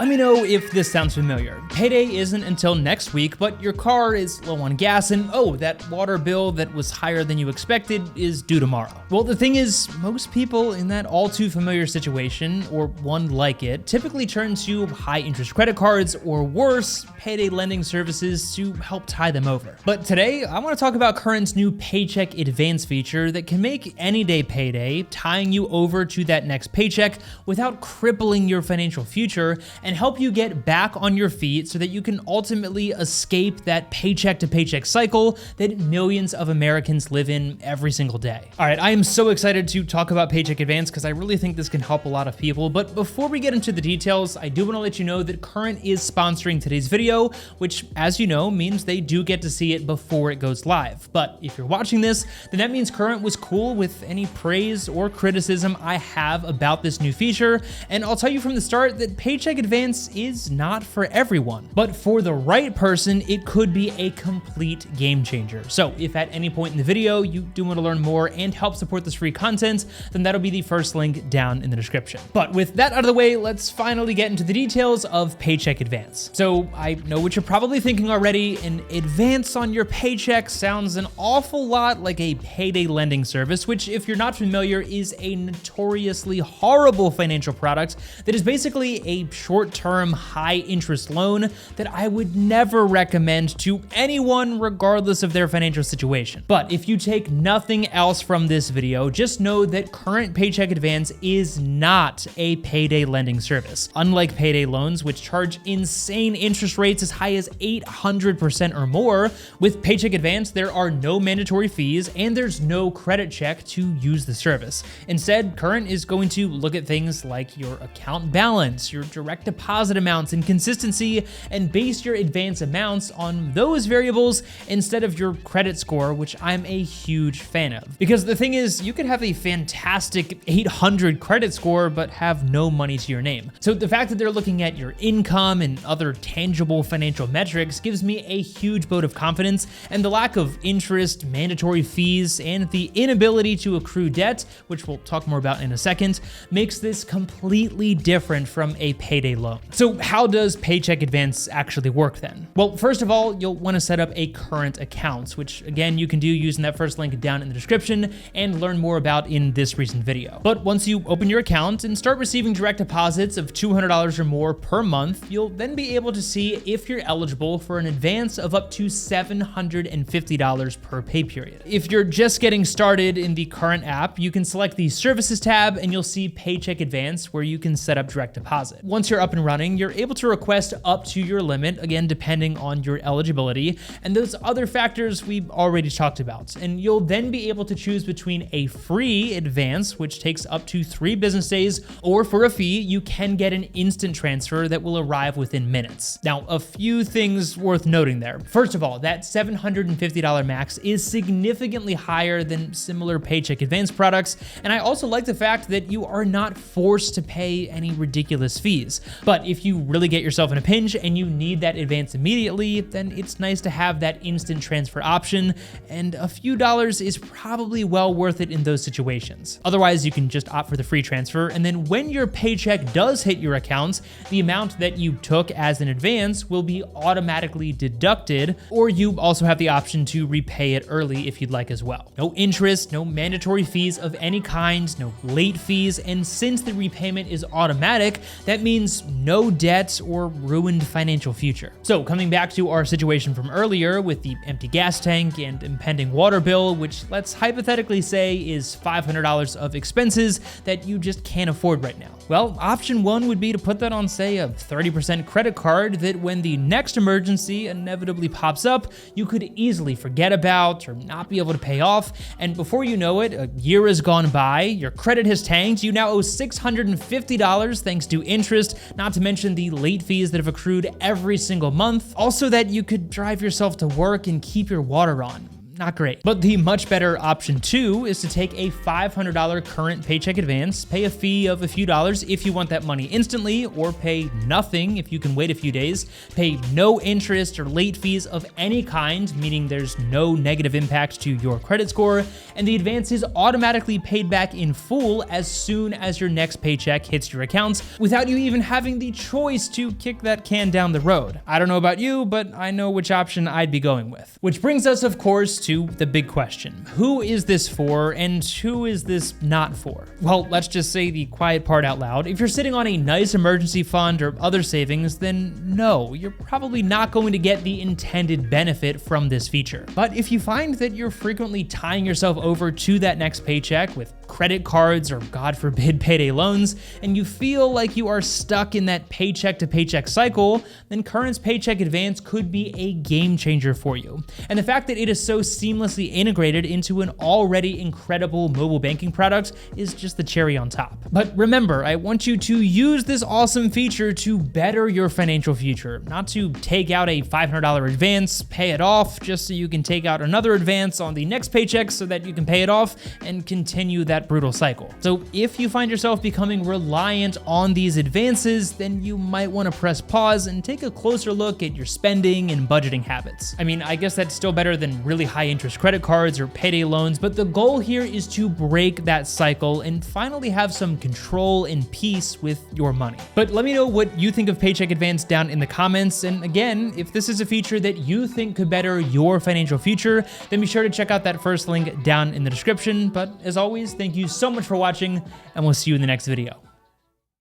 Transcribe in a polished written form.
Let me know if this sounds familiar. Payday isn't until next week, but your car is low on gas and oh, that water bill that was higher than you expected is due tomorrow. Well, the thing is, most people in that all too familiar situation, or one like it, typically turn to high interest credit cards or worse, payday lending services to help tie them over. But today, I want to talk about Current's new Paycheck Advance feature that can make any day payday, tying you over to that next paycheck without crippling your financial future, and help you get back on your feet so that you can ultimately escape that paycheck to paycheck cycle that millions of Americans live in every single day. All right, I am so excited to talk about Paycheck Advance because I really think this can help a lot of people. But before we get into the details, I do want to let you know that Current is sponsoring today's video, which, as you know, means they do get to see it before it goes live. But if you're watching this, then that means Current was cool with any praise or criticism I have about this new feature. And I'll tell you from the start that Paycheck Advance is not for everyone, but for the right person, it could be a complete game changer. So if at any point in the video you do want to learn more and help support this free content, then that'll be the first link down in the description. But with that out of the way, let's finally get into the details of Paycheck Advance. So I know what you're probably thinking already. An advance on your paycheck sounds an awful lot like a payday lending service, which, if you're not familiar, is a notoriously horrible financial product that is basically a short-term, high-interest loan that I would never recommend to anyone regardless of their financial situation. But if you take nothing else from this video, just know that Current Paycheck Advance is not a payday lending service. Unlike payday loans, which charge insane interest rates as high as 800% or more, with Paycheck Advance, there are no mandatory fees and there's no credit check to use the service. Instead, Current is going to look at things like your account balance, your direct deposit amounts and consistency, and base your advance amounts on those variables instead of your credit score, which I'm a huge fan of. Because the thing is, you could have a fantastic 800 credit score, but have no money to your name. So the fact that they're looking at your income and other tangible financial metrics gives me a huge vote of confidence, and the lack of interest, mandatory fees, and the inability to accrue debt, which we'll talk more about in a second, makes this completely different from a payday loan. So how does Paycheck Advance actually work then? Well, first of all, you'll want to set up a current account, which again, you can do using that first link down in the description and learn more about in this recent video. But once you open your account and start receiving direct deposits of $200 or more per month, you'll then be able to see if you're eligible for an advance of up to $750 per pay period. If you're just getting started in the Current app, you can select the Services tab and you'll see Paycheck Advance, where you can set up direct deposit. Once you're up and running, you're able to request up to your limit, again, depending on your eligibility, and those other factors we've already talked about. And you'll then be able to choose between a free advance, which takes up to 3 business days, or for a fee, you can get an instant transfer that will arrive within minutes. Now, a few things worth noting there. First of all, that $750 max is significantly higher than similar Paycheck Advance products, and I also like the fact that you are not forced to pay any ridiculous fees. But if you really get yourself in a pinch and you need that advance immediately, then it's nice to have that instant transfer option, and a few dollars is probably well worth it in those situations. Otherwise, you can just opt for the free transfer, and then when your paycheck does hit your account, the amount that you took as an advance will be automatically deducted, or you also have the option to repay it early if you'd like as well. No interest, no mandatory fees of any kind, no late fees, and since the repayment is automatic, that means no debt or ruined financial future. So coming back to our situation from earlier with the empty gas tank and impending water bill, which let's hypothetically say is $500 of expenses that you just can't afford right now. Well, option one would be to put that on, say, a 30% credit card that when the next emergency inevitably pops up, you could easily forget about or not be able to pay off. And before you know it, a year has gone by, your credit has tanked, you now owe $650 thanks to interest, not to mention the late fees that have accrued every single month. Also that you could drive yourself to work and keep your water on. not great. But the much better option 2 is to take a $500 current Paycheck Advance, pay a fee of a few dollars if you want that money instantly, or pay nothing if you can wait a few days, pay no interest or late fees of any kind, meaning there's no negative impact to your credit score, and the advance is automatically paid back in full as soon as your next paycheck hits your accounts, without you even having the choice to kick that can down the road. I don't know about you, but I know which option I'd be going with. Which brings us, of course, to the big question. Who is this for, and who is this not for? Well, let's just say the quiet part out loud. If you're sitting on a nice emergency fund or other savings, then no, you're probably not going to get the intended benefit from this feature. But if you find that you're frequently tying yourself over to that next paycheck with credit cards or, God forbid, payday loans, and you feel like you are stuck in that paycheck to paycheck cycle, then Current's Paycheck Advance could be a game changer for you. And the fact that it is so seamlessly integrated into an already incredible mobile banking product is just the cherry on top. But remember, I want you to use this awesome feature to better your financial future, not to take out a $500 advance, pay it off just so you can take out another advance on the next paycheck so that you can pay it off and continue that brutal cycle. So if you find yourself becoming reliant on these advances, then you might want to press pause and take a closer look at your spending and budgeting habits. I mean, I guess that's still better than really high interest credit cards or payday loans, but the goal here is to break that cycle and finally have some control and peace with your money. But let me know what you think of Paycheck Advance down in the comments. And again, if this is a feature that you think could better your financial future, then be sure to check out that first link down in the description. But as always, thank you so much for watching, and we'll see you in the next video.